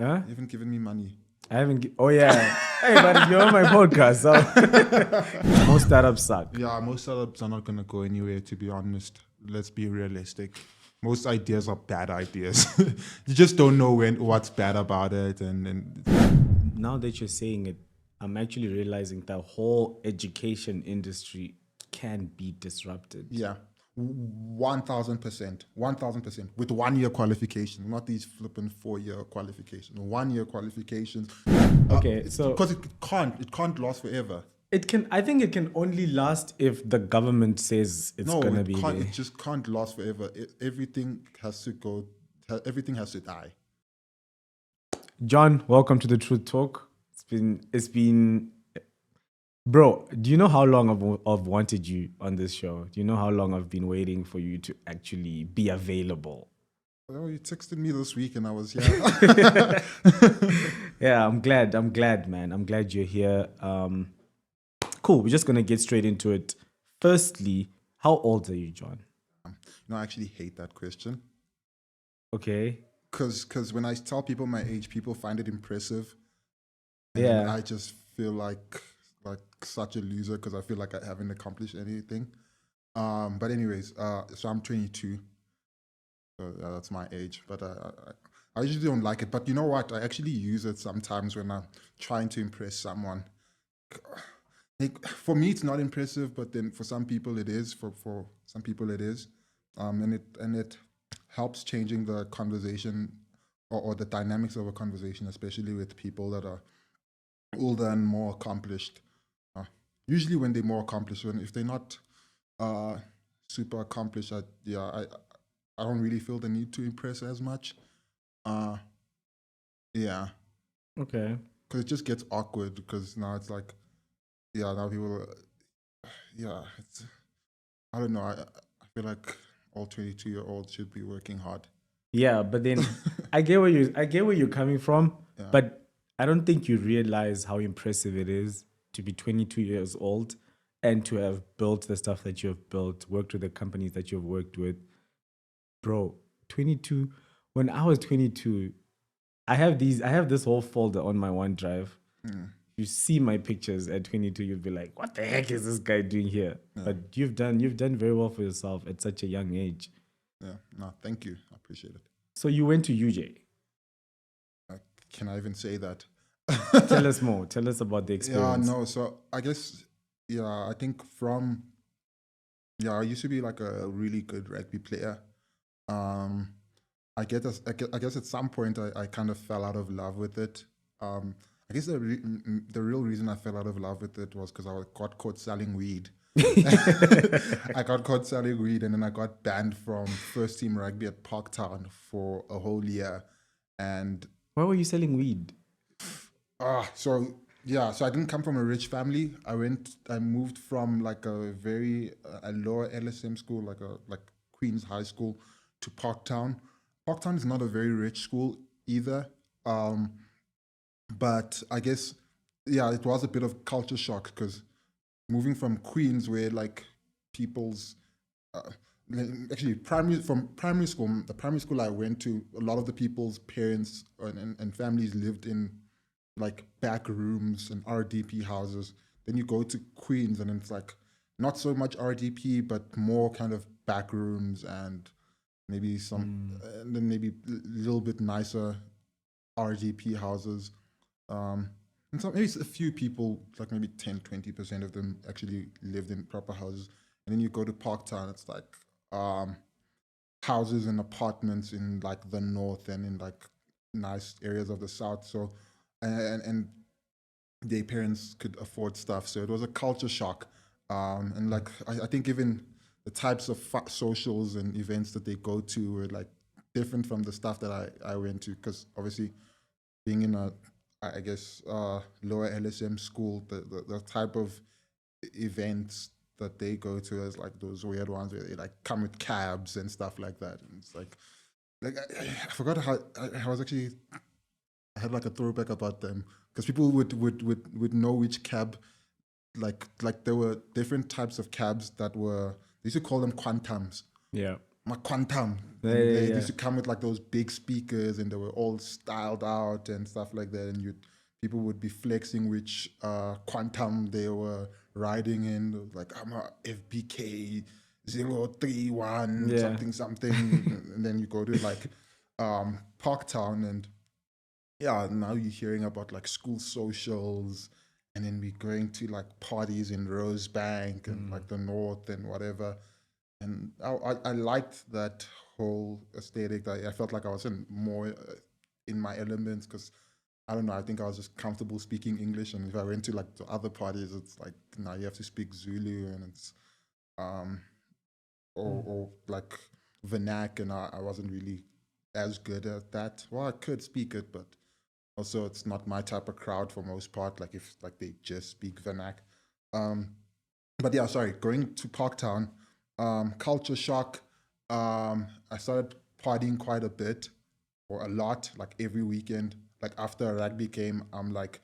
Huh? You haven't given me money. I haven't. Oh yeah. Hey, but you're on my podcast. So most startups suck. Yeah, most startups are not going to go anywhere, to be honest. Let's be realistic. Most ideas are bad ideas. You just don't know what's bad about it. And Now that you're saying it, I'm actually realizing the whole education industry can be disrupted. yeah, 1,000%. 1,000%. With 1 year qualification, not these flipping 4-year qualifications. 1 year qualifications. Okay, so Because it can't last forever. it can. I think it can only last if the government says it's No, gonna it be can't. there. It just can't last forever. Everything has to go. Everything has to die. John, welcome to the Truth Talk. It's been, bro. Do you know how long I've wanted you on this show? Do you know how long I've been waiting for you to actually be available? Oh, you texted me this week, and I was here. Yeah, I'm glad, man. I'm glad you're here. Cool. We're just gonna get straight into it. Firstly, how old are you, John? No, I actually hate that question. Okay. Because when I tell people my age, people find it impressive, and then Yeah. I just feel like such a loser because I feel like I haven't accomplished anything. But anyways, so I'm 22. So that's my age, but I usually don't like it. But you know what? I actually use it sometimes when I'm trying to impress someone. Like, for me, it's not impressive, but then for some people it is. For some people it is, and it helps changing the conversation or the dynamics of a conversation, especially with people that are older and more accomplished. Usually, when they're more accomplished, if they're not uh, super accomplished, I don't really feel the need to impress as much. Uh, yeah, Okay. because it just gets awkward. Because now it's like, yeah, now people, yeah, I don't know. I feel like all 22-year-olds should be working hard. Yeah, but then I get where you're coming from, Yeah. but I don't think you realize how impressive it is to be 22 years old and to have built the stuff that you have built, worked with the companies that you've worked with. Bro, 22. When I was 22, I have this whole folder on my OneDrive. You see my pictures at 22, you'll be like, what the heck is this guy doing here? But you've done very well for yourself at such a young age. Yeah, no, thank you. I appreciate it. So you went to UJ. Can I even say that? Tell us more. Tell us about the Yeah, experience. no. So I guess, I think I used to be like a really good rugby player. I guess at some point I kind of fell out of love with it. I guess the real reason I fell out of love with it was because I got caught selling weed. I got caught selling weed, and then I got banned from first team rugby at Parktown for a whole year. And Why were you selling weed? so I didn't come from a rich family. I moved from like a very a lower LSM school, like Queen's High School, to Parktown. Parktown is not a very rich school either. But I guess, it was a bit of culture shock because moving from Queens, where like people's actually primary school, the primary school I went to, a lot of the people's parents and families lived in like back rooms and RDP houses. Then you go to Queens, and it's like not so much RDP, but more kind of back rooms and maybe and then maybe a little bit nicer RDP houses. And so maybe a few people, like maybe 10-20% of them actually lived in proper houses. And then you go to Parktown, it's like houses and apartments in like the north and in like nice areas of the south. So and their parents could afford stuff. So it was a culture shock. And like I think even the types of socials and events that they go to were like different from the stuff that I went to, because obviously being in a, I guess, lower LSM school, the type of events that they go to is like those weird ones where they like come with cabs and stuff like that. And it's like I forgot how I was actually, I had like a throwback about them, because people would know which cab, like there were different types of cabs that were, they used to call them quantums. Yeah. my quantum. Yeah, And yeah, they yeah. used to come with like those big speakers and they were all styled out and stuff like that. And people would be flexing which quantum they were riding in. It was like, I'm a FBK 031 Yeah. something something. And then you go to like Parktown and yeah, now you're hearing about like school socials, and then we're going to like parties in Rosebank and like the North and whatever. And I liked that whole aesthetic. I felt like I was in more in my elements because I don't know. I think I was just comfortable speaking English, and if I went to like the other parties, it's like now you have to speak Zulu, and it's um or like vernac, and I wasn't really as good at that. Well, I could speak it, but also it's not my type of crowd for most part. Like if like they just speak vernac. Um, but yeah, sorry, going to Parktown, culture shock. I started partying quite a bit or a lot, like every weekend. Like after a rugby game, I'm like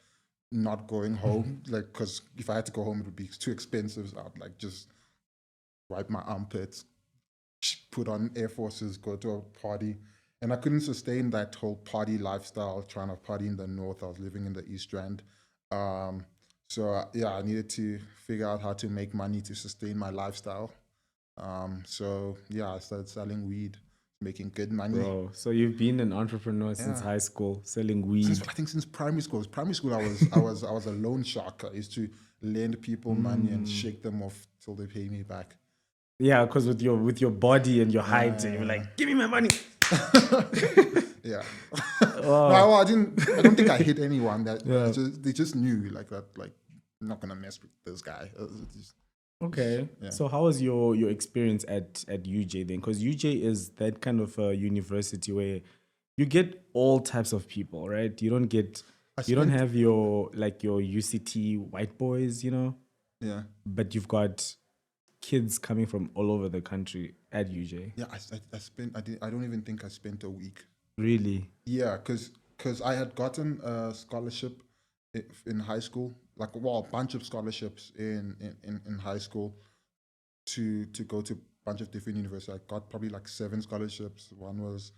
not going home, like because if I had to go home, it would be too expensive. So I'd like just wipe my armpits, put on Air Forces, go to a party. And I couldn't sustain that whole party lifestyle, trying to party in the north. I was living in the East Rand. Yeah, I needed to figure out how to make money to sustain my lifestyle. So yeah, I started selling weed, making good money. Bro, so you've been an entrepreneur since Yeah, high school, selling since weed. I think since primary school. Primary school, I was a loan shark. I used to lend people money and shake them off till they pay me back. Yeah, because with your body and your height, you're Yeah, like, give me my money. yeah. No, Oh, well, I didn't. I don't think I hit anyone. That yeah. they just knew like that. Like, I'm not gonna mess with this guy. Okay. Yeah. So how was your experience at UJ then? Because UJ is that kind of a university where you get all types of people, right? I You don't spent. have your UCT white boys, Yeah. but you've got kids coming from all over the country at UJ. Yeah. I spent. I don't even think I spent a week. Really? Yeah, because I had gotten a scholarship in high school. Like, well, a bunch of scholarships in high school to go to a bunch of different universities. I got probably like 7 scholarships. One was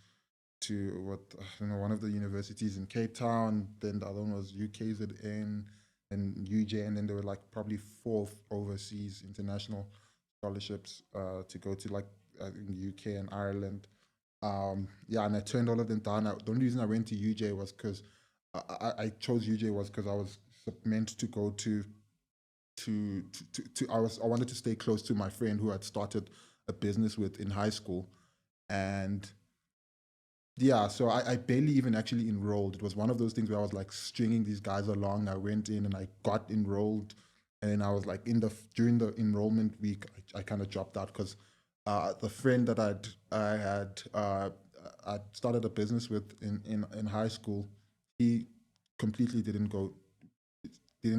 to one of the universities in Cape Town. Then the other one was UKZN and UJ, and then there were like probably 4 overseas international scholarships to go to like in UK and Ireland. Yeah, and I turned all of them down. The only reason I went to UJ was because I chose UJ was because I was meant to go I wanted to stay close to my friend who had started a business with in high school, and yeah, so I barely even actually enrolled. It was one of those things where I was like stringing these guys along. I went in and I got enrolled, and then I was like during the enrollment week, I kind of dropped out because the friend that I started a business with in high school, he completely didn't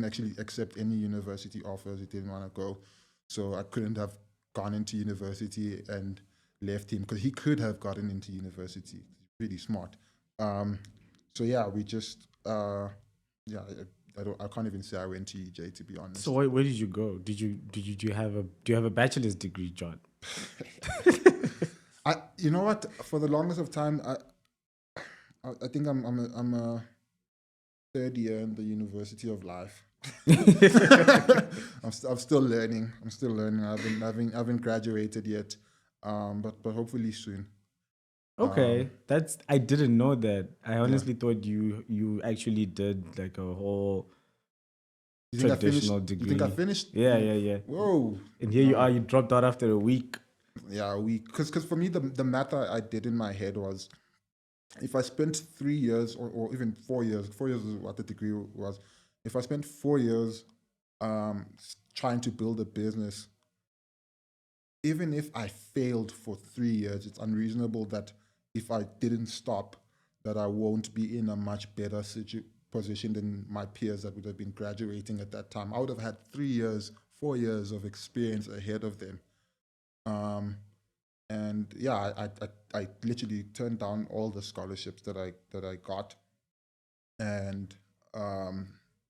actually accept any university offers. He didn't want to go, so I couldn't have gone into university and left him because he could have gotten into university. He's really smart. Um, so yeah, we just yeah. I can't even say I went to EJ, to be So honest. where did you go? Do you have a bachelor's degree, John? You know what? For the longest of time, I think I'm a third year in the University of Life. I'm still learning. I'm still learning. I haven't graduated yet, but hopefully soon. Um, Okay, I didn't know that. I yeah. honestly thought you actually did like a whole You think I finished? traditional You think I degree. finished? Yeah, yeah, yeah. Whoa. And here you No. are, you dropped out after a week. Yeah, because for me the math I did in my head was if I spent 3 years or even 4 years, 4 years is what the degree was. If I spent 4 years trying to build a business, even if I failed for 3 years, it's unreasonable that if I didn't stop, that I won't be in a much better position than my peers that would have been graduating at that time. I would have had 3 years, 4 years of experience ahead of them. Um, and yeah, I literally turned down all the scholarships that I got, and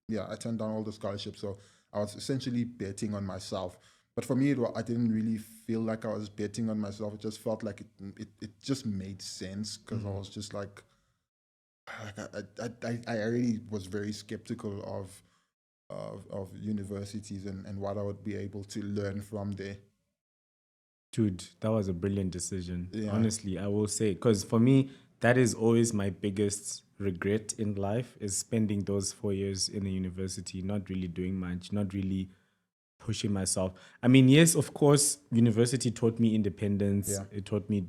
yeah, I turned down all the scholarships. So I was essentially betting on myself. But for me, I didn't really feel like I was betting on myself. It just felt like it just made sense because I was just like I already was very skeptical of universities and what I would be able to learn from there. Dude, that was a brilliant decision. Yeah, Honestly, I will say, because for me, that is always my biggest regret in life is spending those 4 years in a university, not really doing much, not really pushing myself. I mean, yes, of course, university taught me independence. yeah, It taught me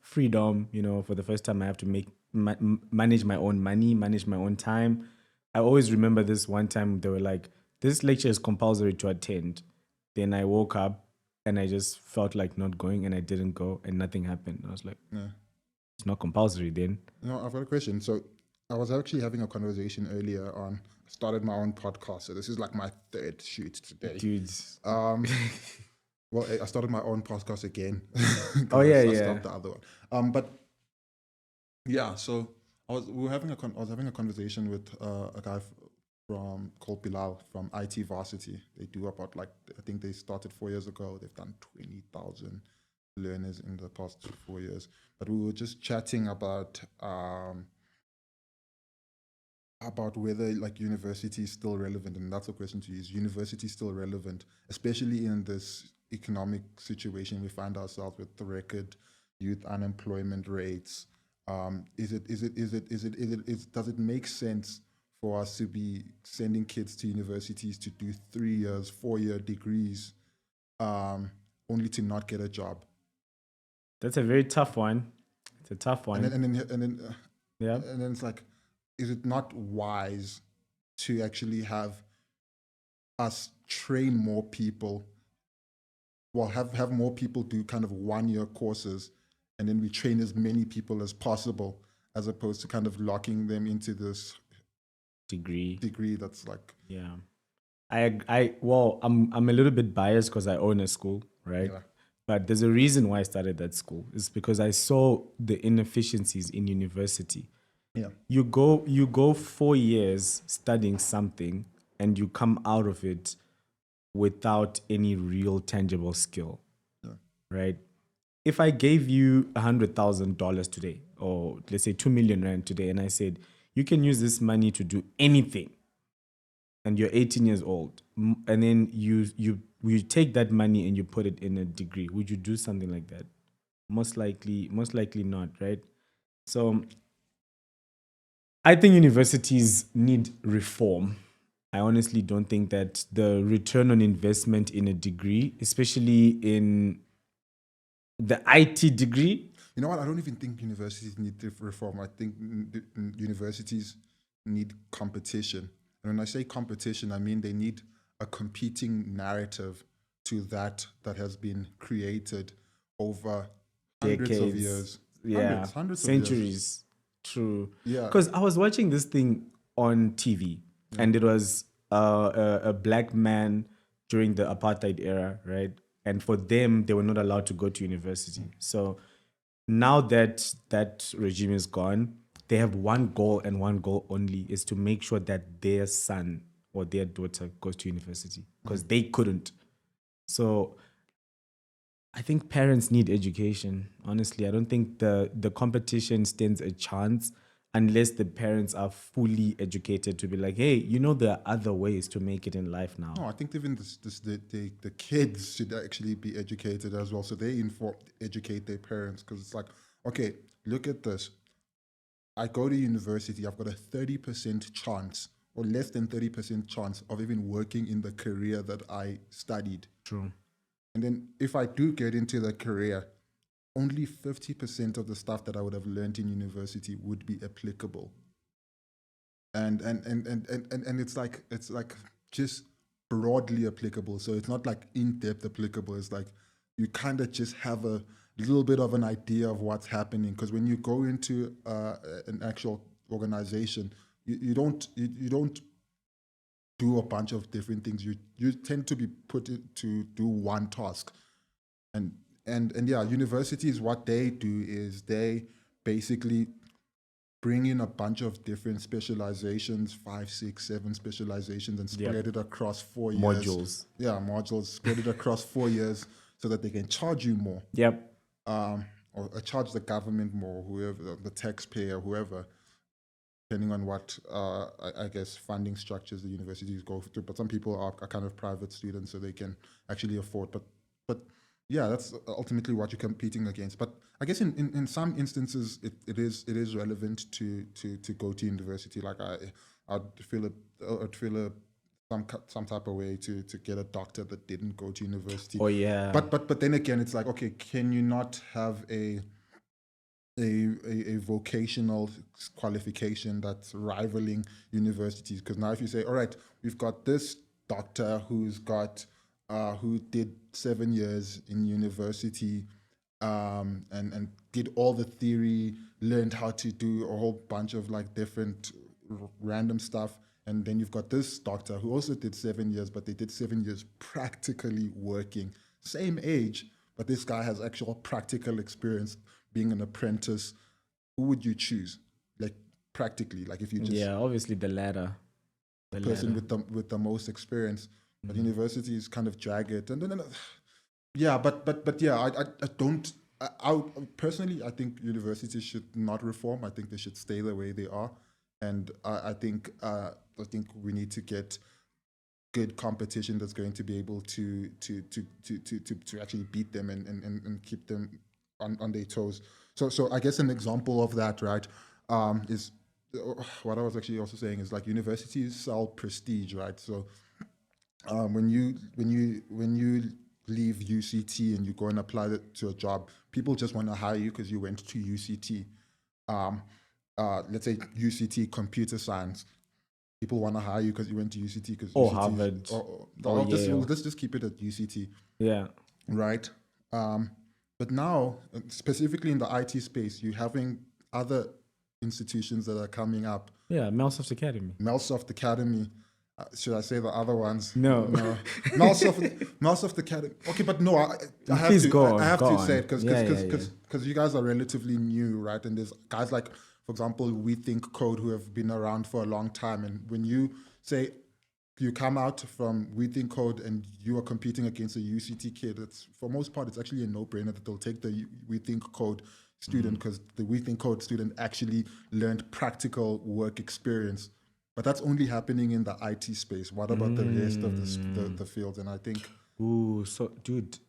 freedom. For the first time, I have to manage my own money, manage my own time. I always remember this one time they were like, "This lecture is compulsory to attend." Then I woke up and I just felt like not going, and I didn't go, and nothing happened. I was like, yeah. "It's not compulsory then." I've got a question. So I was actually having a conversation earlier on. I started my own podcast. So this is like my third shoot today. Dudes. Um, well, I started my own podcast again Oh because yeah, I yeah. stopped the other one. But yeah, so we were having I was having a conversation with a guy from called Bilal from IT Varsity. They do about like I think they started 4 years ago. They've done 20,000 learners in the past 4 years. But we were just chatting about whether like university is still relevant, and that's a question to you: is university still relevant, especially in this economic situation we find ourselves with the record youth unemployment rates? Does it make sense for us to be sending kids to universities to do 3 years 4 year degrees, um, only to not get a job? That's a very tough one. It's a tough and then one. and then and then uh, Yeah. and then it's like, is it not wise to actually have us train more people, well, have more people do kind of 1 year courses, and then we train as many people as possible, as opposed to kind of locking them into this Degree. degree that's like, Yeah. Well, I'm a little bit biased because I own a school, right? yeah, But there's a reason why I started that school. It's because I saw the inefficiencies in university. yeah, You go 4 years studying something and you come out of it without any real tangible skill, yeah, right? If I gave you $100,000 today, or let's say 2 million rand today, and I said you can use this money to do anything, and you're 18 years old, and then you take that money and you put it in a degree, would you do something like that? Most likely not, right? So I think universities need reform. I honestly don't think that the return on investment in a degree, especially in the IT degree, you know what, I don't even think universities need reform. I think universities need competition, and when I say competition, I mean they need a competing narrative to that has been created over hundreds of decades, years, yeah, hundreds of years. centuries. True. Yeah, Because I was watching this thing on TV, yeah, and it was a black man during the apartheid era, right? And for them, they were not allowed to go to university. So now that that regime is gone, they have one goal and one goal only, is to make sure that their son or their daughter goes to university because they couldn't. So I think parents need education. Honestly, I don't think the competition stands a chance unless the parents are fully educated to be like, hey, there are other ways to make it in life now. no, I think even the kids should actually be educated as well, so they educate their parents, because it's like, okay, look at this. I go to university, I've got a 30% chance, or less than 30% chance, of even working in the career that I studied. True. And then if I do get into the career, only 50% of the stuff that I would have learned in university would be applicable. And it's like just broadly applicable. So it's not like in-depth applicable. It's like you kind of just have a little bit of an idea of what's happening. Because when you go into an actual organization, you don't do a bunch of different things. You tend to be to do one task. And yeah, universities, what they do is they basically bring in a bunch of different specializations, 5, 6, 7 specializations, and spread it across 4 years. Modules. Yeah, modules, spread it across 4 years so that they can charge you more. Yep. Or charge the government more, whoever, the taxpayer, whoever, depending on what, I guess, funding structures the universities go through. But some people are kind of private students, so they can actually afford. But yeah, that's ultimately what you're competing against. But I guess in some instances, it is relevant to go to university. Like I'd feel some type of way to get a doctor that didn't go to university. Oh yeah. But then again, it's like, okay, can you not have a vocational qualification that's rivaling universities? Because now if you say, all right, we've got this doctor who did 7 years in university, and did all the theory, learned how to do a whole bunch of like different random stuff. And then you've got this doctor who also did 7 years, but they did 7 years practically working. Same age, but this guy has actual practical experience being an apprentice. Who would you choose? Like practically, like if you just obviously the latter. The person with the most experience. But university is kind of jagged, and then but yeah, I don't. I personally, I think universities should not reform. I think they should stay the way they are, and I think we need to get good competition that's going to be able to actually beat them and keep them on their toes. So I guess an example of that, right, is what I was actually also saying is like universities sell prestige, right? So when you leave UCT and you go and apply to a job, people just want to hire you because you went to UCT. Let's say UCT computer science. People want to hire you because you went to UCT because Harvard. Let's just keep it at UCT. Yeah. Right. But now, specifically in the IT space, you're having other institutions that are coming up. Yeah, Microsoft Academy. Microsoft Academy. Should I say the other ones? No. Microsoft Academy. Okay, but no, I have to say it because you guys are relatively new, right? And there's guys like, for example, We Think Code, who have been around for a long time. And when you say you come out from We Think Code and you are competing against a UCT kid, it's for most part, it's actually a no-brainer that they'll take the We Think Code student because the We Think Code student actually learned practical work experience. But that's only happening in the IT space. What about the rest of the fields? And I think... Ooh, so dude,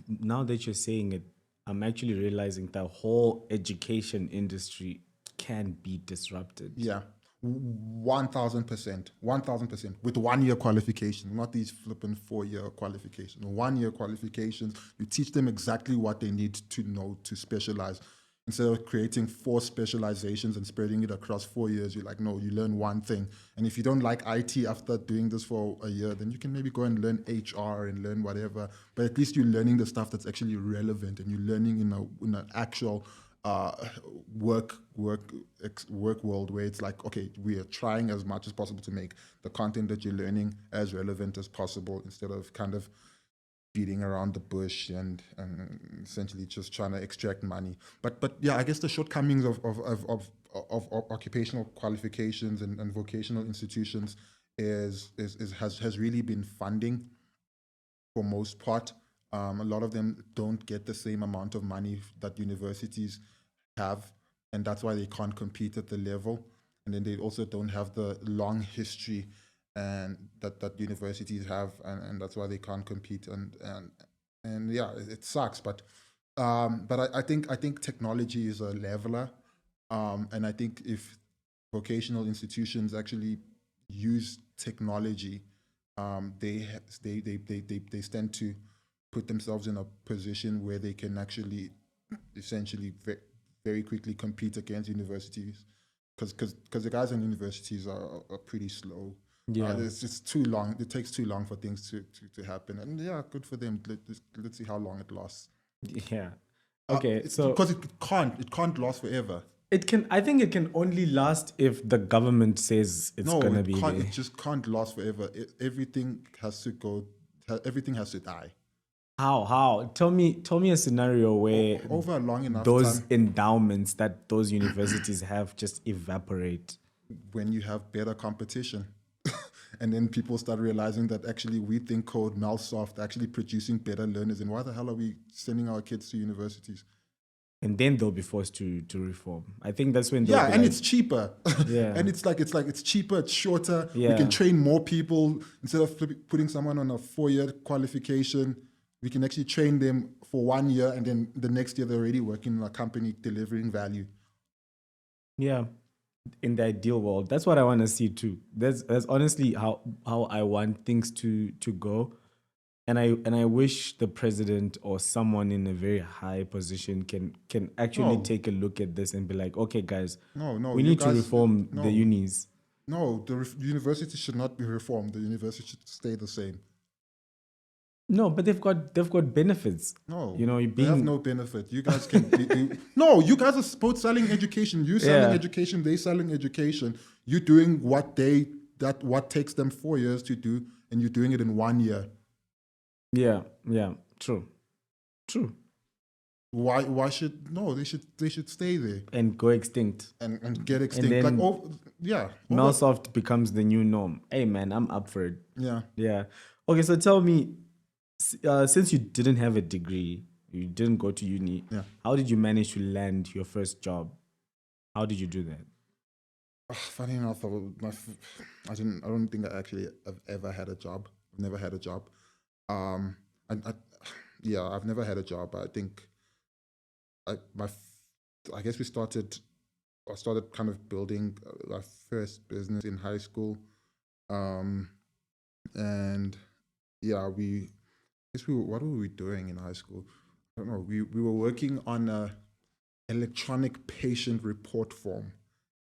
now that you're saying it, I'm actually realizing the whole education industry can be disrupted. Yeah, 1,000%. 1,000%. With 1 year qualification, not these flipping 4-year qualifications. 1 year qualifications, you teach them exactly what they need to know to specialize. Instead of creating 4 specializations and spreading it across 4 years, you're like, no, you learn one thing. And if you don't like IT after doing this for a year, then you can maybe go and learn HR and learn whatever. But at least you're learning the stuff that's actually relevant, and you're learning in an actual work world where it's like, okay, we are trying as much as possible to make the content that you're learning as relevant as possible, instead of kind of beating around the bush and essentially just trying to extract money. But yeah, I guess the shortcomings of occupational qualifications and vocational institutions has really been funding for most part. A lot of them don't get the same amount of money that universities have, and that's why they can't compete at the level. And then they also don't have the long history and that universities have, and that's why they can't compete. And yeah, it sucks. But I think technology is a leveler, and I think if vocational institutions actually use technology, they stand to put themselves in a position where they can actually essentially very quickly compete against universities, because the guys in universities are pretty slow. Yeah, it's just too long. It takes too long for things to happen. And yeah, good for them. Let's see how long it lasts. Yeah. Okay. So because it can't last forever. It can. I think it can only last if the government says it's gonna be. It just can't last forever. Everything has to go. Everything has to die. How? Tell me a scenario where Over a long enough those time, endowments that those universities have just evaporate. when you have better competition. And then people start realizing that actually we think code, Malsoft, actually producing better learners. And why the hell are we sending our kids to universities? And then they'll be forced to reform. I think that's when they'll Yeah, be and like, it's cheaper. yeah, And it's cheaper, it's shorter. We can yeah, train more people instead of putting someone on a 4-year qualification. We can actually train them for 1 year, and then the next year they're already working in a company delivering value. yeah. In the ideal world, that's what I want to see too. That's honestly how I want things to go. And I wish the president or someone in a very high position can actually No, take a look at this and be like, okay, guys, no, we you need to guys, reform the no, unis. no. The university should not be reformed. The university should stay the same. No, but they've got benefits. No, You know, you they have being no benefit. You guys can no. You guys are both selling education. You selling yeah, education. They selling education. You doing what takes them 4 years to do, and you're doing it in 1 year. yeah, true, true, Why should no? They should stay there and go extinct. and get And extinct. Like then oh yeah, over Microsoft becomes the new norm. Hey man, I'm up for it. yeah. Yeah. Okay, so tell me, since you didn't have a degree, you didn't go to uni, Yeah. how did you manage to land your first job? How did you do that? Funny enough, I don't think I actually have ever had a job. I've never had a job. I yeah, I've never had a job. I think I my f- I guess I started kind of building my first business in high school. Um, and yeah, what were we doing in high school? I don't know. We were working on a electronic patient report form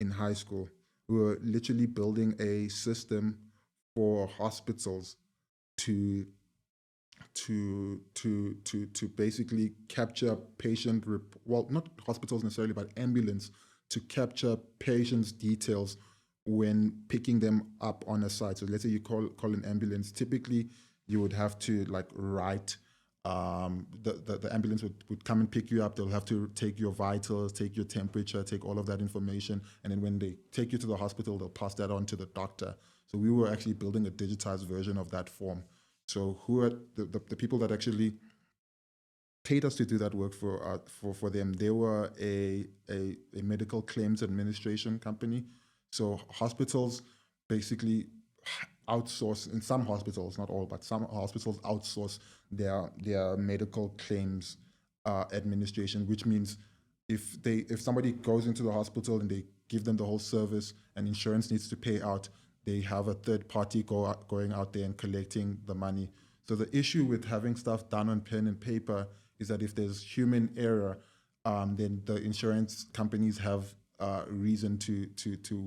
in high school. We were literally building a system for hospitals to to basically capture well, not hospitals necessarily, but ambulance, to capture patients' details when picking them up on a site. So let's say you call an ambulance. Typically, you would have to like write. The ambulance would come and pick you up. They'll have to take your vitals, take your temperature, take all of that information, and then when they take you to the hospital, they'll pass that on to the doctor. So we were actually building a digitized version of that form. So who are the people that actually paid us to do that work for them? They were a medical claims administration company. So hospitals basically outsource, in some hospitals, not all, but some hospitals outsource their medical claims administration, which means if somebody goes into the hospital and they give them the whole service and insurance needs to pay out, they have a third party going out there and collecting the money. So the issue with having stuff done on pen and paper is that if there's human error, then the insurance companies have reason to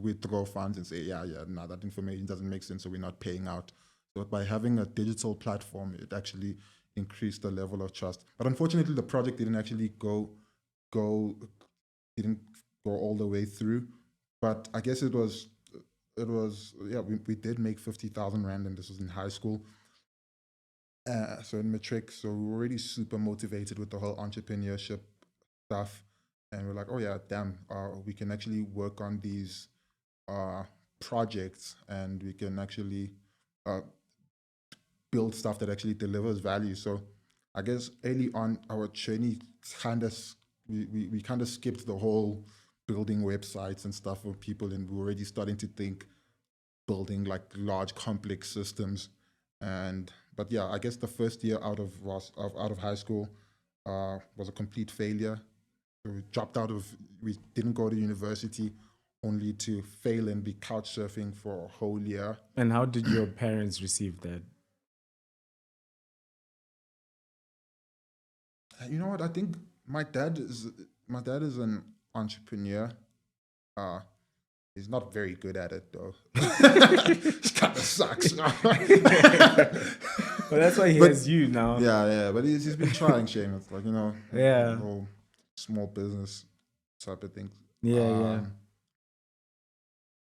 withdraw funds and say, no, that information doesn't make sense, so we're not paying out. So by having a digital platform, it actually increased the level of trust. But unfortunately, the project didn't actually go didn't go all the way through. But I guess it was yeah, we did make 50,000 rand, and this was in high school. So in matric, so we were already super motivated with the whole entrepreneurship stuff, and we're like, oh yeah, damn, we can actually work on these projects, and we can actually uh, build stuff that actually delivers value. So I guess early on our journey kind of we kind of skipped the whole building websites and stuff for people, and we're already starting to think building like large complex systems. And but yeah, I guess the first year out of high school was a complete failure. So we didn't go to university, only to fail and be couch surfing for a whole year. And how did your parents receive that? You know what? I think my dad is an entrepreneur. Uh, he's not very good at it though. It kind of sucks. Well, that's why he But has you now. yeah, but he's been trying, Shane. It's like, Yeah. whole small business type of things. Yeah, yeah.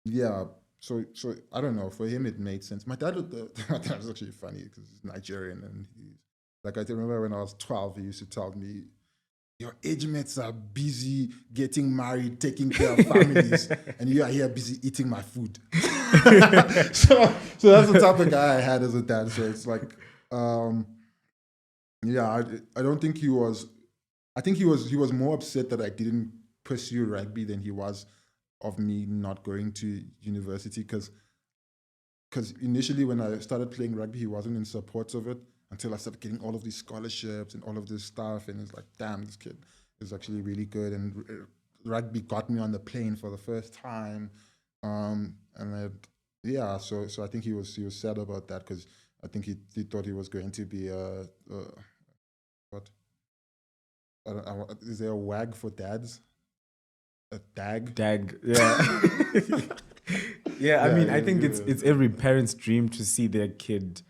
Yeah, so I don't know. For him, it made sense. My dad was actually funny because he's Nigerian and he Like I remember when I was 12, he used to tell me, your age mates are busy getting married, taking care of families, and you are here busy eating my food. So that's the type of guy I had as a dad. So it's like, yeah, I don't think he was. I think he was more upset that I didn't pursue rugby than he was of me not going to university, because initially when I started playing rugby, he wasn't in support of it until I started getting all of these scholarships and all of this stuff. And it's like, damn, this kid is actually really good. And rugby got me on the plane for the first time. Yeah, so I think he was sad about that, because I think he thought he was going to be what? Is there a wag for dads? A dag? Dag, yeah. Yeah, I mean, I think it's every parent's dream to see their kid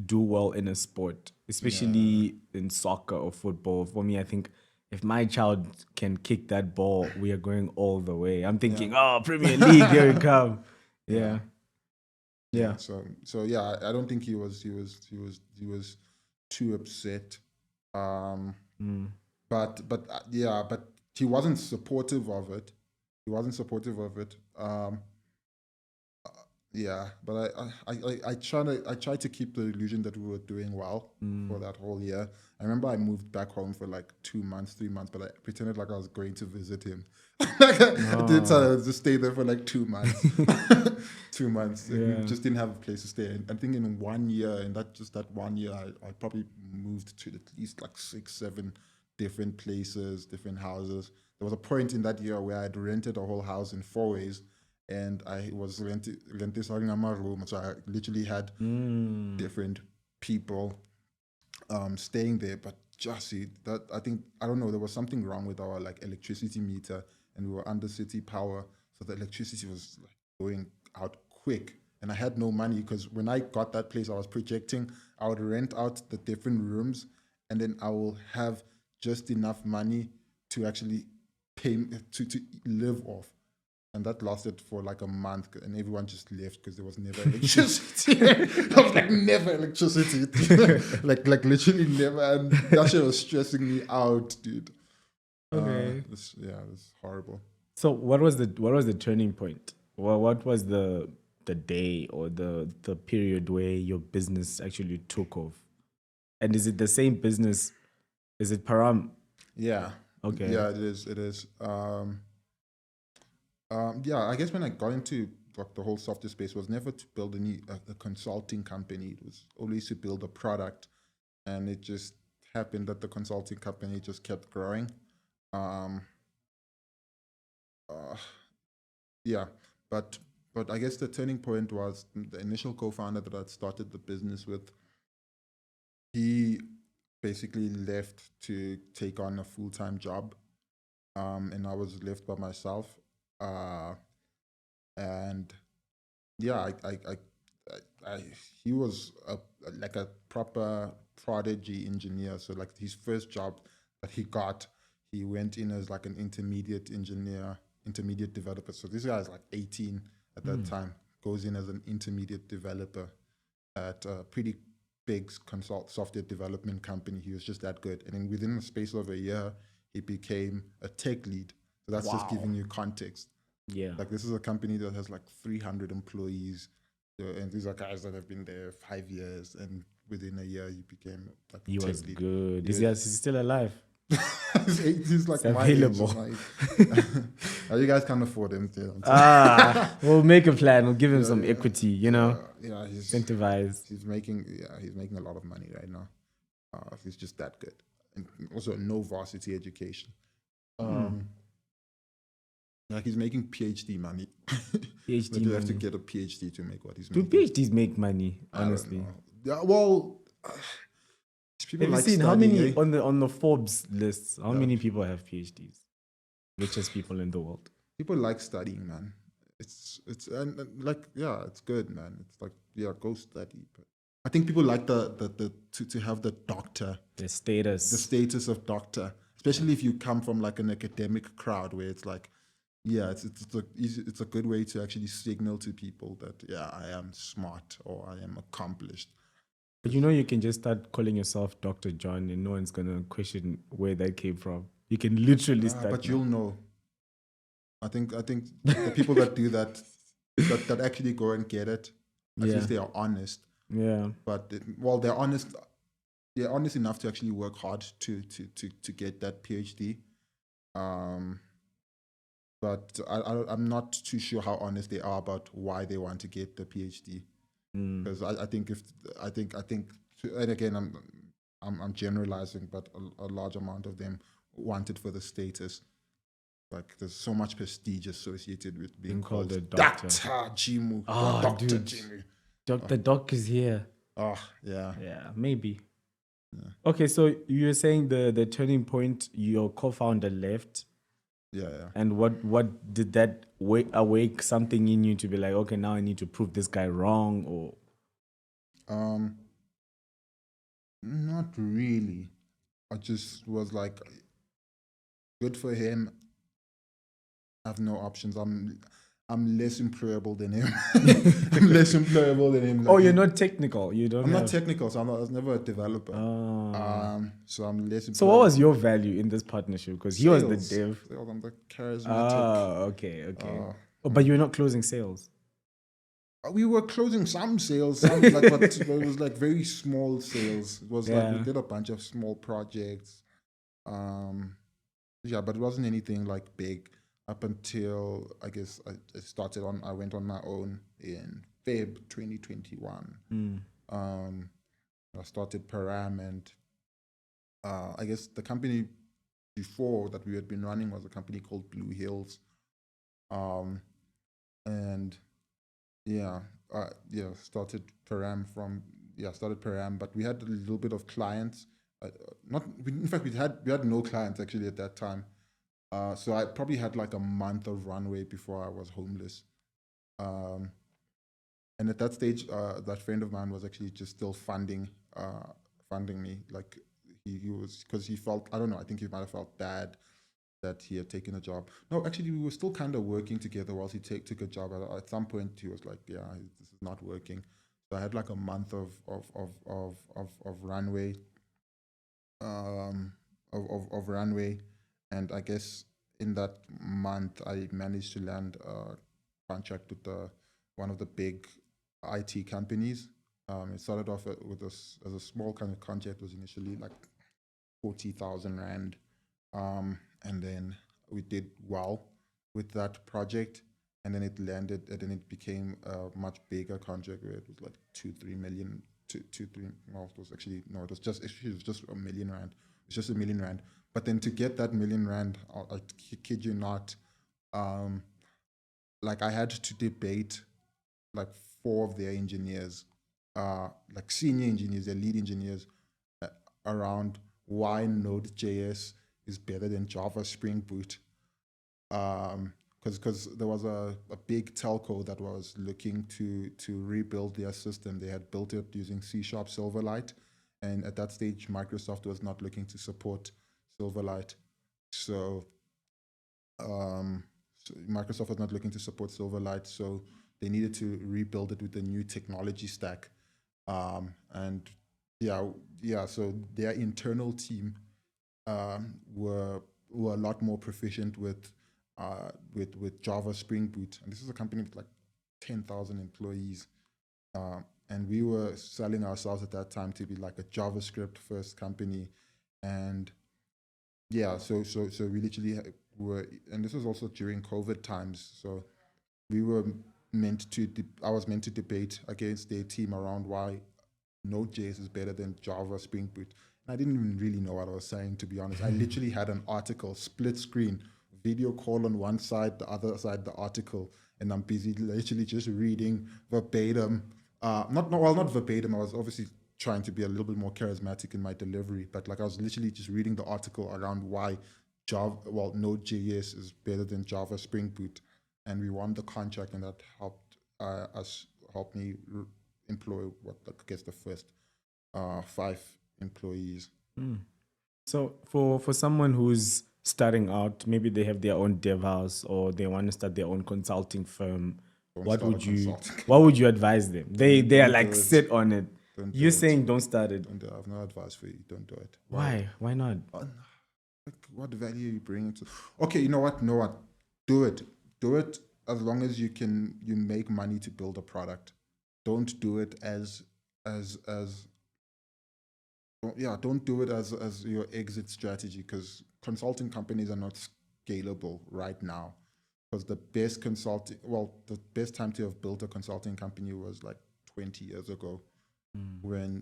do well in a sport, especially in soccer or football. For me, I think if my child can kick that ball, we are going all the way. I'm thinking, oh, Premier League, here we come. Yeah. Yeah. So yeah, I don't think he was too upset. But he wasn't supportive of it. Yeah, but I tried to keep the illusion that we were doing well for that whole year. I remember I moved back home for like 2 months, 3 months, but I pretended like I was going to visit him. I did tell him I just stay there for like 2 months. 2 months. We just didn't have a place to stay. And I think in 1 year, that 1 year, I probably moved to at least like 6, 7 different places, different houses. There was a point in that year where I'd rented a whole house in 4 ways, and I was renting my room. So I literally had different people staying there. But just see that, I don't know, there was something wrong with our like electricity meter, and we were under city power, so the electricity was like going out quick. And I had no money, because when I got that place, I was projecting I would rent out the different rooms, and then I will have just enough money to actually pay to live off. And that lasted for like a month, and everyone just left because there was never electricity. I was like, never electricity. like literally never. And that shit was stressing me out, dude. Okay. It's horrible. So what was the turning point? Well, what was the day or the period where your business actually took off? And is it the same business? Is it Param? Yeah. Okay. Yeah, it is. Yeah, I guess when I got into like the whole software space, was never to build a consulting company. It was always to build a product, and it just happened that the consulting company just kept growing. Yeah, but I guess the turning point was the initial co-founder that I'd started the business with. He basically left to take on a full-time job, and I was left by myself. And yeah, he was like a proper prodigy engineer. So like his first job that he got, he went in as like an intermediate engineer, intermediate developer. So this guy is like 18 at that time, goes in as an intermediate developer at a pretty big software development company. He was just that good. And then within the space of a year, he became a tech lead. So that's just giving you context. Yeah. Like this is a company that has like 300 employees. And these are guys that have been there 5 years, and within a year he became like a He tech was lead. good. He's still alive. He's like It's my available. age. You guys can't afford him. We'll make a plan. We'll give him some equity, Yeah, he's incentivize. he's making a lot of money right now. He's just that good, and also no varsity education. Like he's making PhD money. PhD But you have to money. get a PhD to make what he's Do making. PhDs make money? Honestly, Yeah, well, people have you like seen how studying, many eh? on the Forbes lists? How many people have PhDs? Richest people in the world. People like studying, man. It's like, yeah, it's good, man. It's like, yeah, go study. But I think people like to have the doctor, The status. the status of doctor, especially if you come from like an academic crowd where it's like, yeah, it's a good way to actually signal to people that, yeah, I am smart or I am accomplished. But you know, you can just start calling yourself Dr. John and no one's going to question where that came from. You can literally start. But now. you'll know. I think the people that do that, that actually go and get it, at Yeah. least they are honest. Yeah. But they're honest. They're honest enough to actually work hard to get that PhD. But I'm not too sure how honest they are about why they want to get the PhD. Because I think and again I'm generalizing, but a large amount of them want it for the status. Like there's so much prestige associated with being called a doctor. Dr. Jimu. Oh, Dr. dude. Jimu. The doc is here. Oh, yeah. Yeah, maybe. Yeah. Okay, so you're saying the turning point, your co-founder left. Yeah. And what did that awake something in you to be like, okay, now I need to prove this guy wrong, or? Not really. I just was like, good for him. I have no options. I'm less employable than him. I'm less employable than him. Like, you're not technical. I'm not technical, so I was never a developer. So I'm less employable. So what was your value in this partnership? Because he was the dev. Sales, I'm the charismatic. Okay. But you're not closing sales. We were closing some sales, but it was like very small sales. It was like we did a bunch of small projects. But it wasn't anything like big up until I guess I went on my own in Feb 2021. I started Param, and I guess the company before that we had been running was a company called Blue Hills. Started Param, but we had a little bit of clients. In fact, we had no clients actually at that time. So I probably had like a month of runway before I was homeless. And at that stage, that friend of mine was actually just still funding me. Like he was, because he felt, I don't know, I think he might have felt bad that he had taken a job. No, actually, we were still kind of working together whilst he took a job. At some point, he was like, "Yeah, this is not working." So I had like a month of runway, of runway, and I guess in that month, I managed to land a contract with one of the big IT companies. It started off as a small kind of contract. It was initially like 40,000 rand. And then we did well with that project, and then it landed, and then it became a much bigger contract where it was like 2-3 million. Well, it was actually, no, it was just a million rand. It's just a million rand. But then to get that million rand, I kid you not, like I had to debate like 4 of their engineers, like senior engineers, their lead engineers, around why Node.js is better than Java Spring Boot, because there was a big telco that was looking to rebuild their system. They had built it using C# Silverlight, and at that stage, Microsoft was not looking to support Silverlight. So Microsoft was not looking to support Silverlight, so they needed to rebuild it with a new technology stack. So their internal team were a lot more proficient with Java Spring Boot, and this is a company with like 10,000 employees, and we were selling ourselves at that time to be like a JavaScript first company, and so we literally were, and this was also during COVID times, so we were I was meant to debate against their team around why Node.js is better than Java Spring Boot. I didn't even really know what I was saying, to be honest. I literally had an article, split screen, video call on one side, the other side, the article, and I'm busy literally just reading verbatim. Not verbatim. I was obviously trying to be a little bit more charismatic in my delivery, but like I was literally just reading the article around why Node.js is better than Java Spring Boot, and we won the contract, and that helped me employ the first 5 employees. So for someone who's starting out, maybe they have their own dev house or they want to start their own consulting firm, what would you advise them? They are like sit on it. Don't do You're it. saying don't start it. Don't do it. I have no advice for you. Don't do it. Why? Why not? Like, what value are you bringing to? Okay, you know what? No, what? Do it. Do it as long as you can. You make money to build a product. Don't do it as don't do it as your exit strategy, because consulting companies are not scalable right now. Because the best time to have built a consulting company was like 20 years ago, when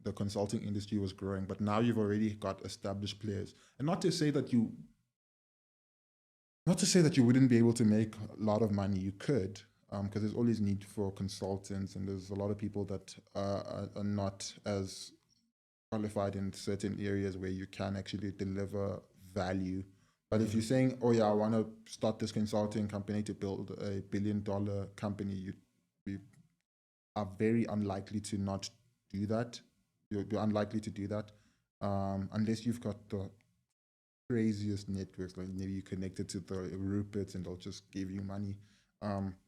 the consulting industry was growing. But now you've already got established players, and not to say that you wouldn't be able to make a lot of money. You could, because there's always need for consultants, and there's a lot of people that are not as qualified in certain areas where you can actually deliver value. But if you're saying, oh yeah, I want to start this consulting company to build a $1 billion company, you are very unlikely to not do that. You're unlikely to do that, unless you've got the craziest networks, like maybe you connected to the Ruperts and they'll just give you money.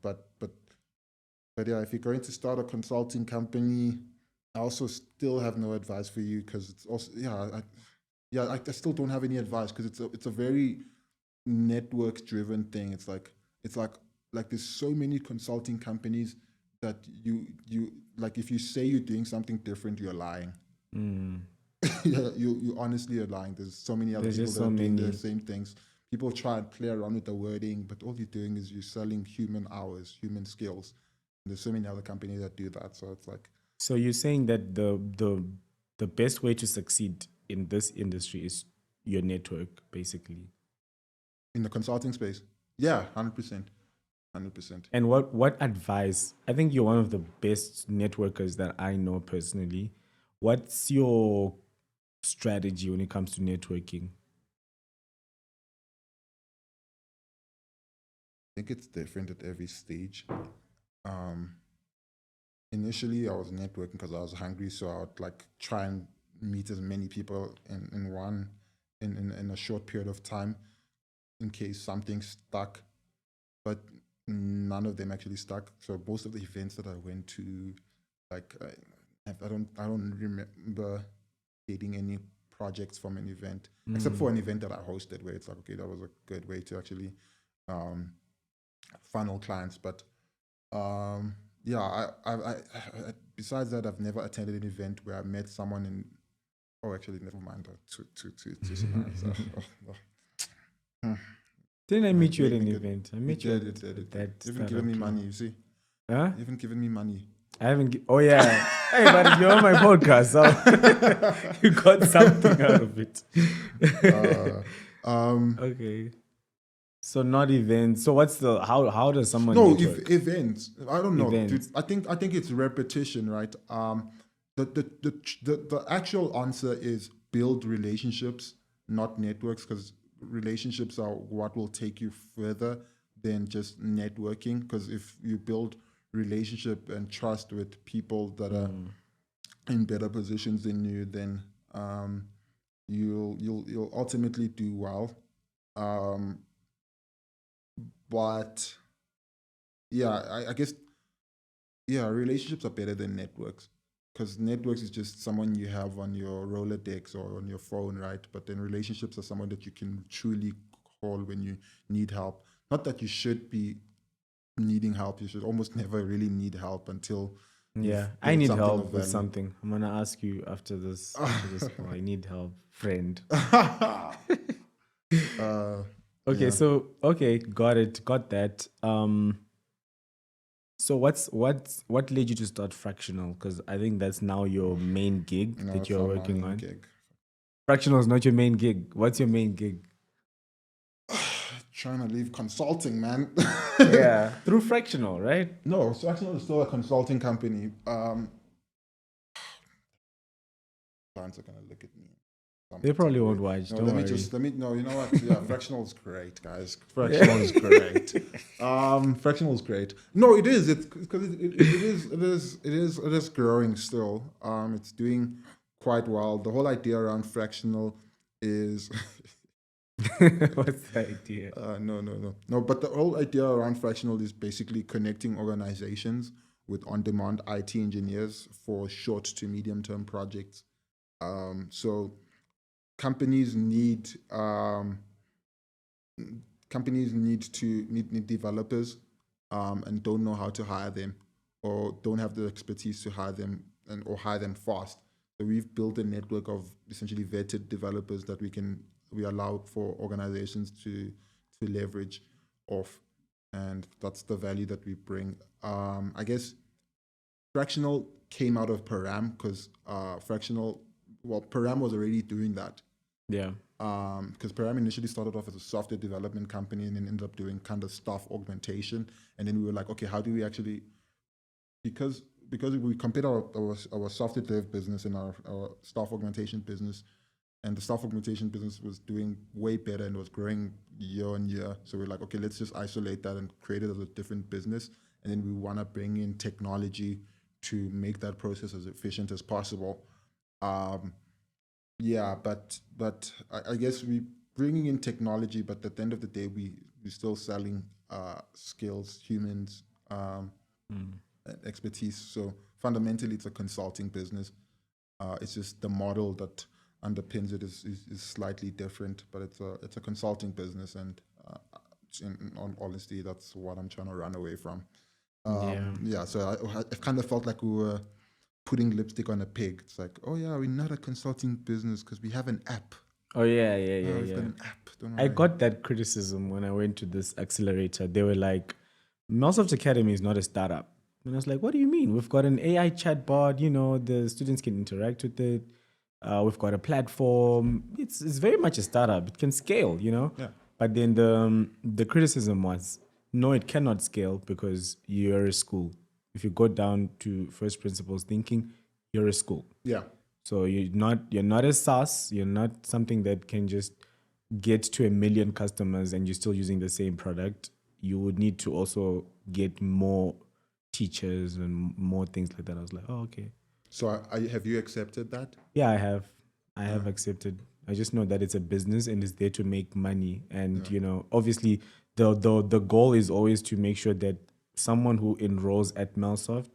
But yeah, if you're going to start a consulting company, I also still have no advice for you, because it's also I still don't have any advice, because it's a very network driven thing. It's like there's so many consulting companies that you like, if you say you're doing something different, you're lying. Yeah, you honestly are lying. There's so many other people that are doing the same things. People try and play around with the wording, but all you're doing is you're selling human hours, human skills. And there's so many other companies that do that. So it's like. So you're saying that the best way to succeed in this industry is your network, basically. In the consulting space, yeah, 100%. And what advice? I think you're one of the best networkers that I know personally. What's your strategy when it comes to networking? I think it's different at every stage. Initially, I was networking because I was hungry, so I would like try and meet as many people in a short period of time, in case something stuck. But none of them actually stuck. So most of the events that I went to, like I don't remember getting any projects from an event, except for an event that I hosted, where it's like, okay, that was a good way to actually funnel clients. But yeah, I besides that, I've never attended an event where I met someone in. Oh, actually, never mind. Didn't I meet you at an event? I met you at that. You haven't given me money, you see? Huh? You haven't given me money. I haven't. Oh yeah. Hey, but you're on my podcast, so you got something out of it. Okay. So not events. So what's the how does someone? No, events. I don't know. Events. Dude, I think it's repetition, right? The actual answer is build relationships, not networks, because relationships are what will take you further than just networking. Because if you build relationship and trust with people that are in better positions than you, then you'll ultimately do well. But yeah, I guess relationships are better than networks, because networks is just someone you have on your Rolodex or on your phone, right? But then relationships are someone that you can truly call when you need help. Not that you should be needing help. You should almost never really need help until. Yeah, I need help with something. I'm gonna ask you after this call. I need help, friend. Okay, so got it, got that. So what led you to start Fractional? Because I think that's now your main gig that you're working on. Fractional is not your main gig. What's your main gig? Trying to leave consulting, man. Yeah, through Fractional, right? No, Fractional is still a consulting company. Clients are gonna look at me. They probably won't watch. No, don't worry. You know what? Yeah, Fractional is great, guys. Fractional is great. Fractional is great. No, it is. It's because it is growing still. It's doing quite well. The whole idea around Fractional is. What's the idea? No. But the whole idea around Fractional is basically connecting organizations with on-demand IT engineers for short to medium-term projects. So companies need need developers, and don't know how to hire them, or don't have the expertise to hire them, or hire them fast. So we've built a network of essentially vetted developers that we allow for organizations to leverage off, and that's the value that we bring. I guess Fractional came out of Param because Param was already doing that. Yeah. Because Param initially started off as a software development company and then ended up doing kind of staff augmentation. And then we were like, okay, how do we actually, because we compared our software dev business and our staff augmentation business, and the staff augmentation business was doing way better and was growing year on year. So we're like, okay, let's just isolate that and create it as a different business. And then we want to bring in technology to make that process as efficient as possible. Yeah, but I guess we bringing in technology, but at the end of the day, we're still selling skills, humans, expertise. So fundamentally, it's a consulting business. It's just the model that underpins it is slightly different, but it's a consulting business, and in honesty, that's what I'm trying to run away from. So I kind of felt like we were putting lipstick on a pig. It's like, oh yeah, we're not a consulting business because we have an app. Oh yeah. We've got an app. Don't I worry. got that criticism when I went to this accelerator. They were like, Millsoft Academy is not a startup. And I was like, what do you mean? We've got an AI chatbot, the students can interact with it. We've got a platform. It's very much a startup. It can scale, Yeah. But then the criticism was, no, it cannot scale because you're a school. If you go down to first principles thinking, you're a school. Yeah. So you're not a SaaS. You're not something that can just get to 1 million customers and you're still using the same product. You would need to also get more teachers and more things like that. I was like, oh, okay. So have you accepted that? Yeah, I have. I have accepted. I just know that it's a business and it's there to make money. And, obviously the goal is always to make sure that someone who enrolls at Millsoft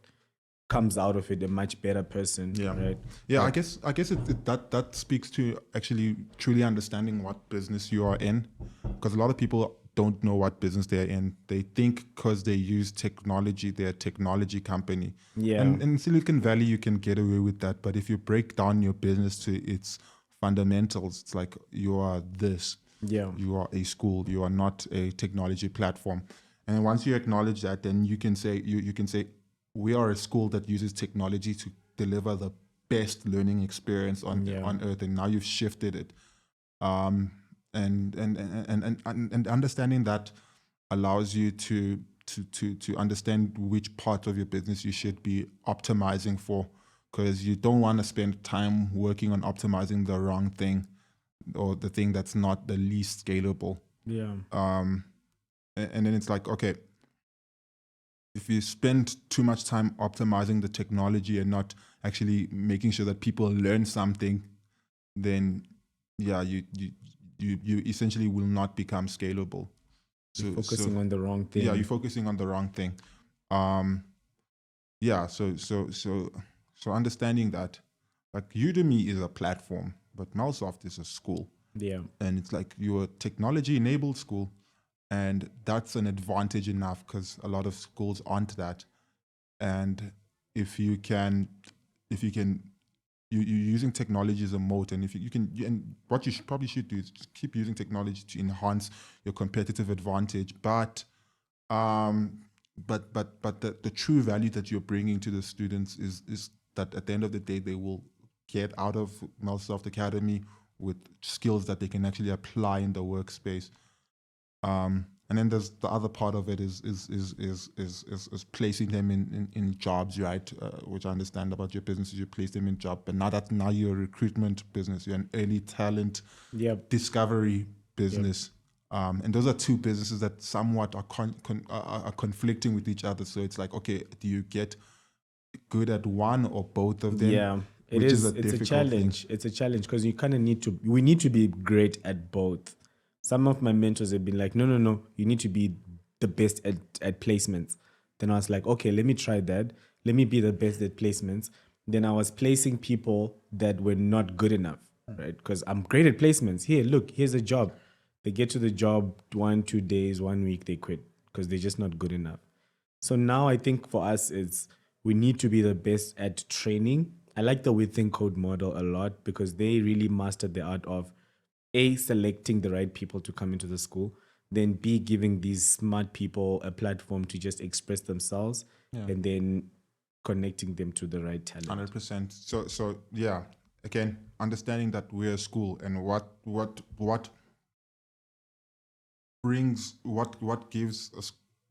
comes out of it a much better person. Yeah. Right. Yeah. I guess that speaks to actually truly understanding what business you are in, because a lot of people don't know what business they're in. They think because they use technology, they're a technology company. Yeah. And in Silicon Valley, you can get away with that. But if you break down your business to its fundamentals, it's like you are this. Yeah. You are a school. You are not a technology platform. And once you acknowledge that, then you can say we are a school that uses technology to deliver the best learning experience on earth. And now you've shifted it. And understanding that allows you to understand which part of your business you should be optimizing for, because you don't want to spend time working on optimizing the wrong thing or the thing that's not the least scalable. Yeah. And then it's like, okay, if you spend too much time optimizing the technology and not actually making sure that people learn something, then you essentially will not become scalable. You're focusing on the wrong thing. Yeah, you're focusing on the wrong thing. So understanding that, like, Udemy is a platform, but Millsoft is a school. Yeah. And it's like you're a technology-enabled school, and that's an advantage enough because a lot of schools aren't that. And if you're using technology as a moat, and if you can, and what you probably should do is just keep using technology to enhance your competitive advantage. But the true value that you're bringing to the students is that at the end of the day, they will get out of Millsoft Academy with skills that they can actually apply in the workspace. And then there's the other part of it is placing them in jobs, right? Which I understand about your business is you place them in job, but now you're a recruitment business, you're an early talent discovery business. And those are two businesses that somewhat are conflicting with each other. So it's like, okay, do you get good at one or both of them? Yeah, it's a challenge. It's a challenge because we need to be great at both. Some of my mentors have been like, no, you need to be the best at placements. Then I was like, okay, let me try that. Let me be the best at placements. Then I was placing people that were not good enough, right? Because I'm great at placements. Here, look, here's a job. They get to the job 1, 2 days, 1 week, they quit because they're just not good enough. So now I think for us, it's we need to be the best at training. I like the Within Code model a lot because they really mastered the art of A, selecting the right people to come into the school, then B, giving these smart people a platform to just express themselves, and then connecting them to the right talent. 100%. So yeah, again, understanding that we're a school and what brings what gives a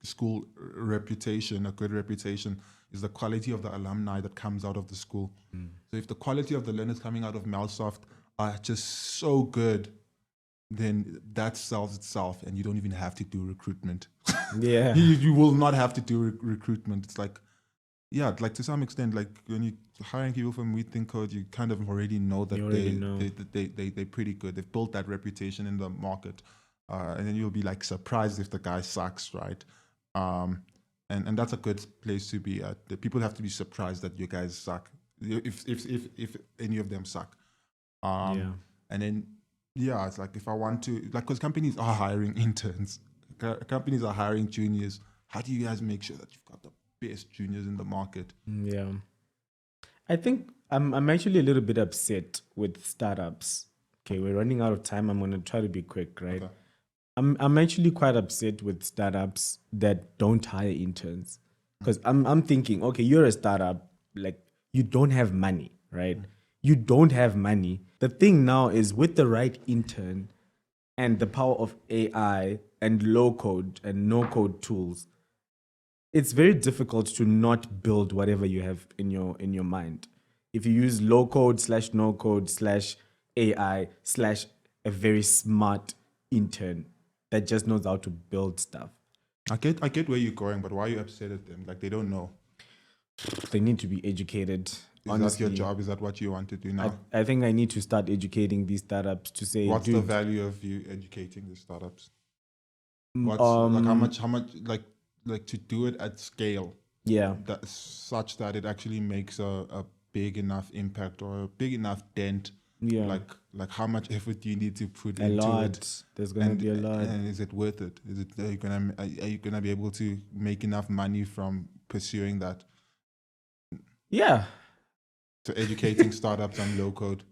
school reputation, a good reputation, is the quality of the alumni that comes out of the school. So if the quality of the learners coming out of Malsoft are just so good, then that sells itself, and you don't even have to do recruitment. Yeah. you will not have to do recruitment. It's like, yeah, like to some extent, like when you're hiring people from Within Code, you kind of already know that they're pretty good. They've built that reputation in the market, and then you'll be like surprised if the guy sucks, right? And that's a good place to be at. The people have to be surprised that you guys suck, if any of them suck. And then it's like, if I want to, like, because companies are hiring interns, companies are hiring juniors. How do you guys make sure that you've got the best juniors in the market? Yeah. I think I'm actually a little bit upset with startups. Okay, we're running out of time. I'm going to try to be quick, right? Okay. I'm actually quite upset with startups that don't hire interns, because I'm thinking, okay, you're a startup, like, you don't have money, right? You don't have money. The thing now is, with the right intern and the power of AI and low code and no code tools, it's very difficult to not build whatever you have in your mind. If you use low code / no code / AI / a very smart intern that just knows how to build stuff. I get where you're going, but why are you upset at them? Like, they don't know. They need to be educated. Is that your job? Is that what you want to do now? I think I need to start educating these startups to say, what's the value of you educating the startups? What's like how much like to do it at scale? Yeah. That such that it actually makes a big enough impact or a big enough dent. Yeah. Like how much effort do you need to put A into lot. it? There's gonna be a lot. And is it worth it? Is it are you gonna be able to make enough money from pursuing that? Yeah. So educating startups on low code.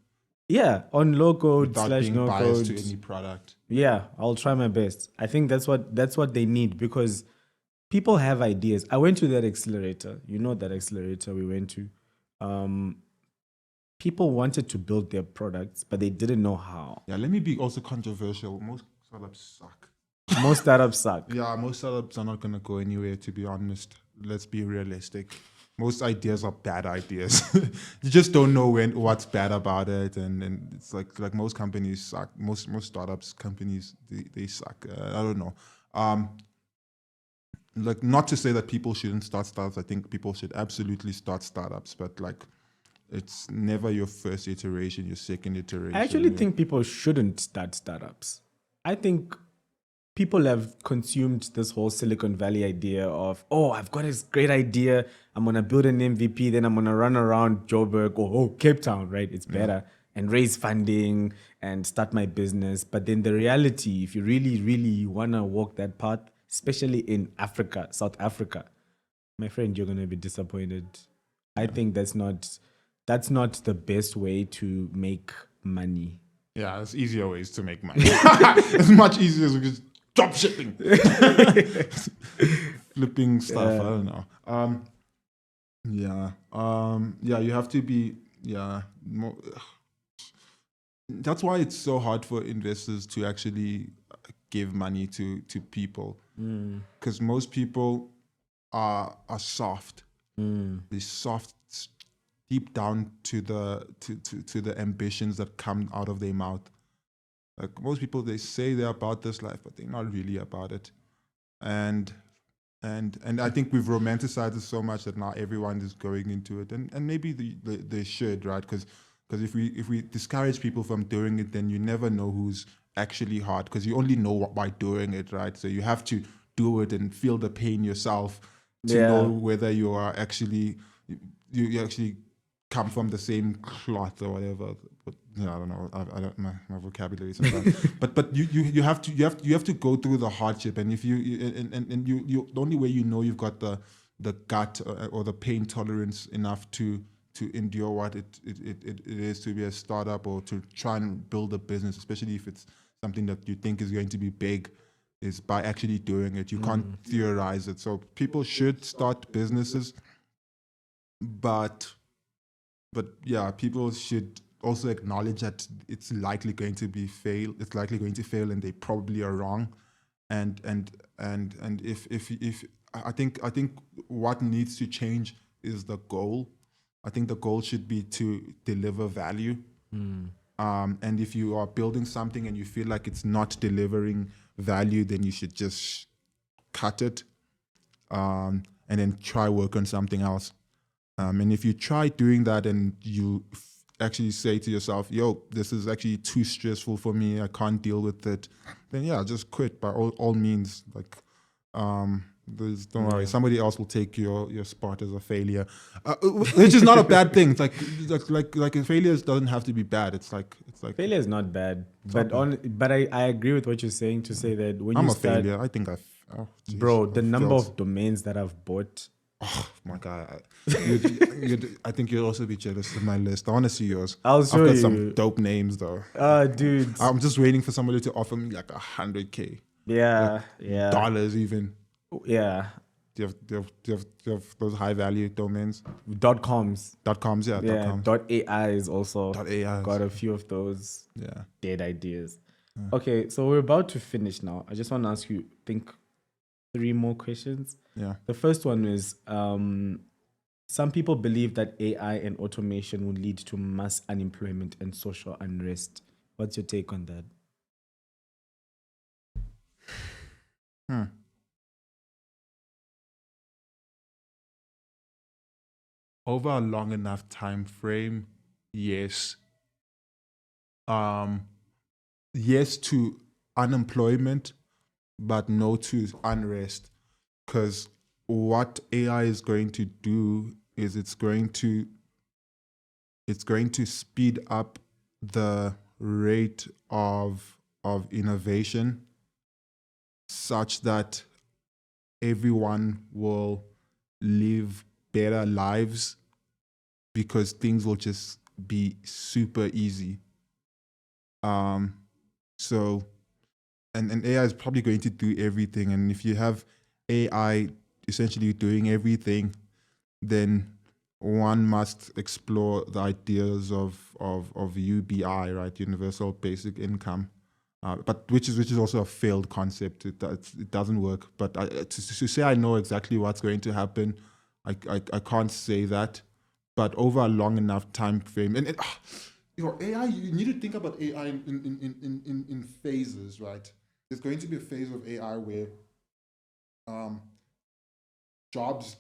Yeah, on low code without / being no biased code. to any product. Yeah, I'll try my best. I think that's what they need, because people have ideas. I went to that accelerator. You know that accelerator we went to. People wanted to build their products, but they didn't know how. Yeah, let me be also controversial. Most startups suck. Most startups suck. Yeah, most startups are not going to go anywhere, to be honest. Let's be realistic. Most ideas are bad ideas. You just don't know what's bad about it, and it's like most companies suck. Most startups companies they suck. I don't know. Like, not to say that people shouldn't start startups. I think people should absolutely start startups, but like, it's never your first iteration, your second iteration. I actually think people shouldn't start startups. I think people have consumed this whole Silicon Valley idea of, oh, I've got this great idea. I'm going to build an MVP. Then I'm going to run around Joburg or Cape Town, right? It's better. And raise funding and start my business. But then the reality, if you really, really want to walk that path, especially in Africa, South Africa, my friend, you're going to be disappointed. I think that's not the best way to make money. Yeah, there's easier ways to make money. It's much easier as just drop shipping, flipping stuff. I don't know. You have to be more. That's why it's so hard for investors to actually give money to people, because most people are soft. They're soft deep down to the ambitions that come out of their mouth. Like, most people, they say they're about this life, but they're not really about it. And I think we've romanticized it so much that now everyone is going into it, and maybe they should, right? Because if we discourage people from doing it, then you never know who's actually hard, because you only know by doing it, right? So you have to do it and feel the pain yourself to Yeah. know whether you are actually you actually come from the same cloth or whatever. But I don't know. I don't my vocabulary sometimes. but you have to go through the hardship, and if you the only way you know you've got the gut or the pain tolerance enough to endure what it is to be a startup or to try and build a business, especially if it's something that you think is going to be big, is by actually doing it. You can't theorize it. So people should start businesses, but yeah, people should also acknowledge that it's likely going to fail, and they probably are wrong. And if I think what needs to change is the goal. I think the goal should be to deliver value. And if you are building something and you feel like it's not delivering value, then you should just cut it, and then try work on something else. And if you try doing that and you actually say to yourself, yo, this is actually too stressful for me, I can't deal with it, then yeah, just quit by all means. Like, don't worry, somebody else will take your spot as a failure, which is not a bad thing. It's like a failure doesn't have to be bad. It's like Failure is not bad, but I agree with what you're saying to say that when I'm you a start, failure. I think bro, the number failed. of domains that I've bought. Oh my God. I think you'll also be jealous of my list. I want to see yours. I'll show I've got you. some dope names though. Dude. I'm just waiting for somebody to offer me like $100K. Yeah. Dollars even. Yeah. Do you have those high value domains? .coms. .coms, yeah. Yeah. .coms. .ai is also .ai. got a few of those Yeah. dead ideas. Okay, so we're about to finish now. I just want to ask you, think 3 more questions. Yeah. The first one is, some people believe that AI and automation will lead to mass unemployment and social unrest. What's your take on that? Over a long enough time frame, yes. Yes to unemployment, but no to unrest. Because what AI is going to do is it's going to speed up the rate of innovation such that everyone will live better lives because things will just be super easy. So and AI is probably going to do everything. And if you have AI essentially doing everything, then one must explore the ideas of UBI, right? Universal Basic Income, but which is also a failed concept. It doesn't work. But to say I know exactly what's going to happen, I can't say that. But over a long enough time frame, and AI, you need to think about AI in phases, right? There's going to be a phase of AI where jobs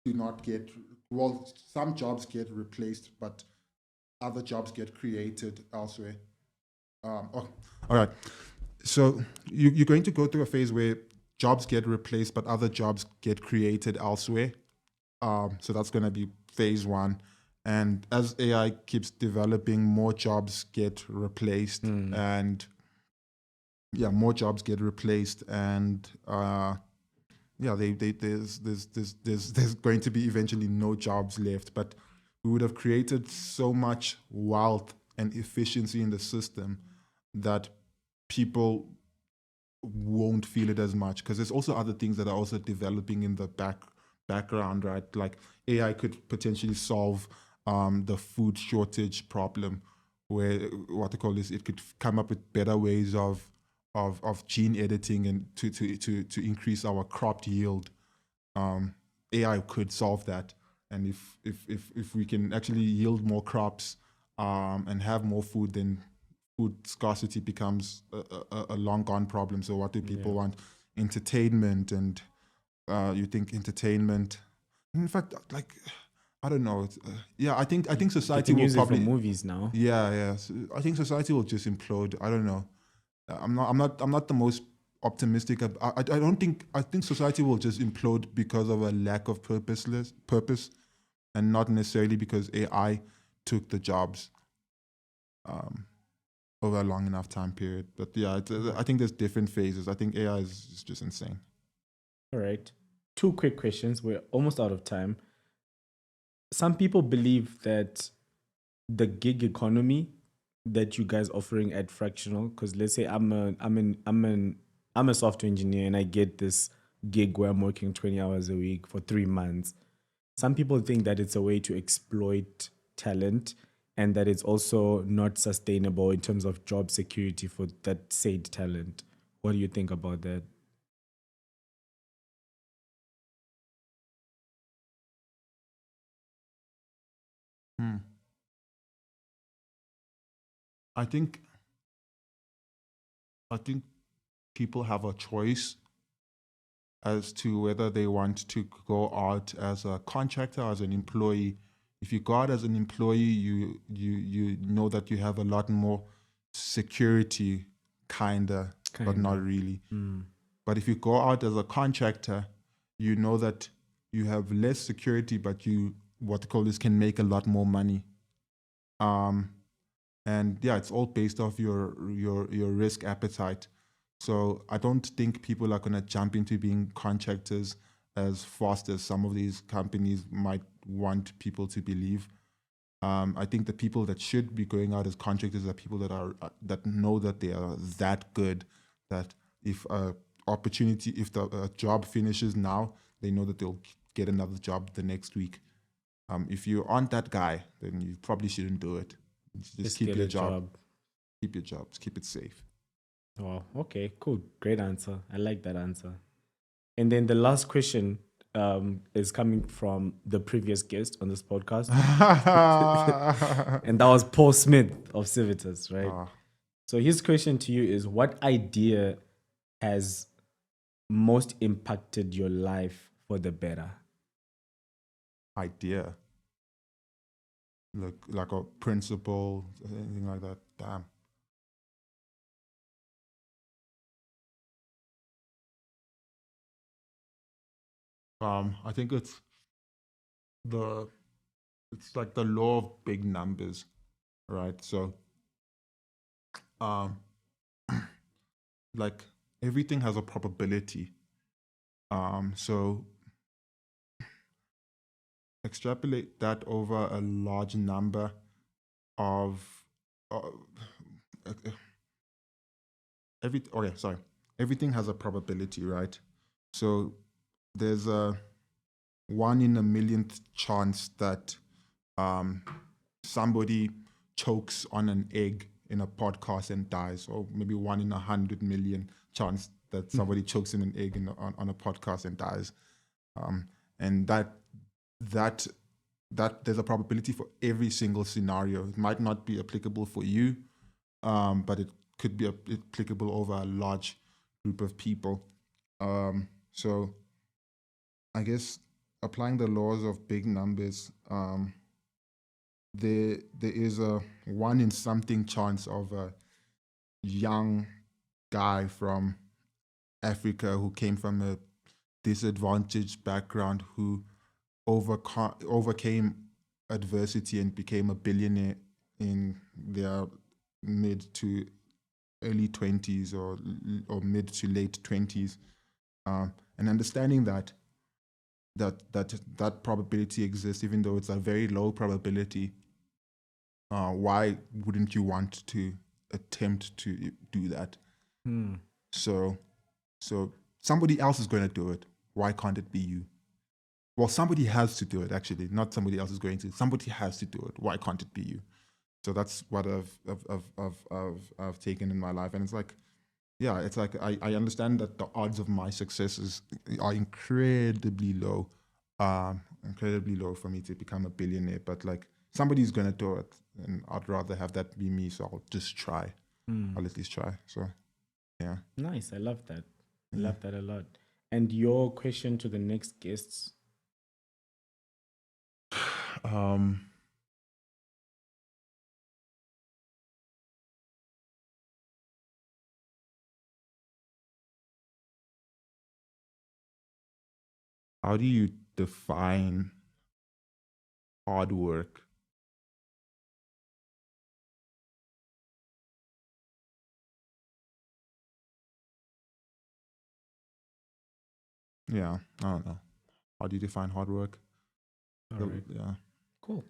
do not get, well, some jobs get replaced, but other jobs get created elsewhere. All right. So you're going to go through a phase where jobs get replaced, but other jobs get created elsewhere. So that's going to be phase 1. And as AI keeps developing, more jobs get replaced, and more jobs get replaced, and there's going to be eventually no jobs left. But we would have created so much wealth and efficiency in the system that people won't feel it as much, because there's also other things that are also developing in the background, right? Like AI could potentially solve the food shortage problem, where what they call this, it could come up with better ways of gene editing and to increase our crop yield. AI could solve that, and if we can actually yield more crops and have more food, then food scarcity becomes a long gone problem. So what do people want? Entertainment, and you think entertainment. In fact, like, I don't know. I think society will probably from movies now. Yeah. So I think society will just implode. I don't know. I'm not the most optimistic. I don't think, I think society will just implode because of a lack of purpose, and not necessarily because AI took the jobs over a long enough time period. But yeah, I think there's different phases. I think AI is just insane. All right. 2 quick questions. We're almost out of time. Some people believe that the gig economy that you guys offering at Fractional, because let's say I'm a software engineer and I get this gig where I'm working 20 hours a week for 3 months. Some people think that it's a way to exploit talent and that it's also not sustainable in terms of job security for that said talent. What do you think about that? I think I think people have a choice as to whether they want to go out as a contractor or as an employee. If you go out as an employee, you know that you have a lot more security, but not really. But if you go out as a contractor, you know that you have less security, but you, what they call this, can make a lot more money. And yeah, it's all based off your risk appetite. So I don't think people are going to jump into being contractors as fast as some of these companies might want people to believe. I think the people that should be going out as contractors are people that are that know that they are that good, that if a opportunity, if the job finishes now, they know that they'll get another job the next week. If you aren't that guy, then you probably shouldn't do it. Just keep your job. Keep your jobs. Keep it safe. Oh, okay, cool. Great answer. I like that answer. And then the last question is coming from the previous guest on this podcast. And that was Paul Smith of Civitas, right? So his question to you is, what idea has most impacted your life for the better? Idea. Like a principle, anything like that. Damn. I think it's like the law of big numbers, right? So, like everything has a probability. So extrapolate that over a large number of everything has a probability, right? So there's a 1 in a millionth chance that somebody chokes on an egg in a podcast and dies, or maybe 1 in 100 million chance that somebody chokes in an egg on a podcast and dies. And that there's a probability for every single scenario. It might not be applicable for you, but it could be applicable over a large group of people. So I guess applying the laws of big numbers, there is a 1 in something chance of a young guy from Africa who came from a disadvantaged background, who overcame adversity and became a billionaire in their mid to early 20s or mid to late 20s, and understanding that probability exists, even though it's a very low probability. Why wouldn't you want to attempt to do that? So somebody else is going to do it. Why can't it be you? Well, somebody has to do it, actually. Not somebody else is going to. Somebody has to do it. Why can't it be you? So that's what I've taken in my life. And it's like, yeah, it's like I understand that the odds of my successes are incredibly low for me to become a billionaire. But like, somebody's going to do it. And I'd rather have that be me. So I'll just try. I'll at least try. So, yeah. Nice. I love that. I love that a lot. And your question to the next guests? How do you define hard work? Yeah, I don't know. How do you define hard work? All right. Yeah. Cool.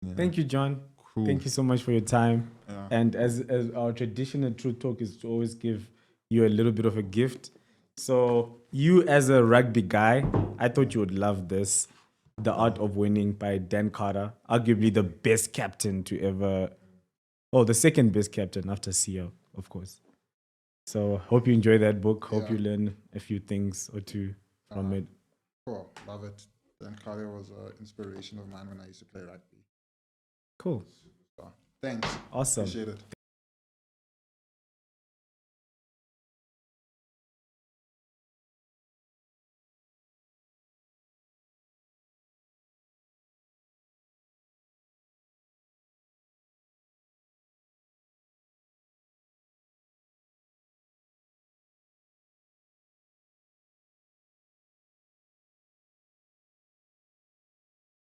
Yeah. Thank you, John. Cool. Thank you so much for your time. Yeah. And as our traditional Truth Talk is to always give you a little bit of a gift. So you as a rugby guy, I thought you would love this. The Art of Winning by Dan Carter, arguably the best captain to ever, the second best captain after CEO, of course. So hope you enjoy that book. Hope Yeah. you learn a few things or two from it. Cool. Love it. Dan Carter was an inspiration of mine when I used to play rugby. Cool. So, thanks. Awesome. Appreciate it.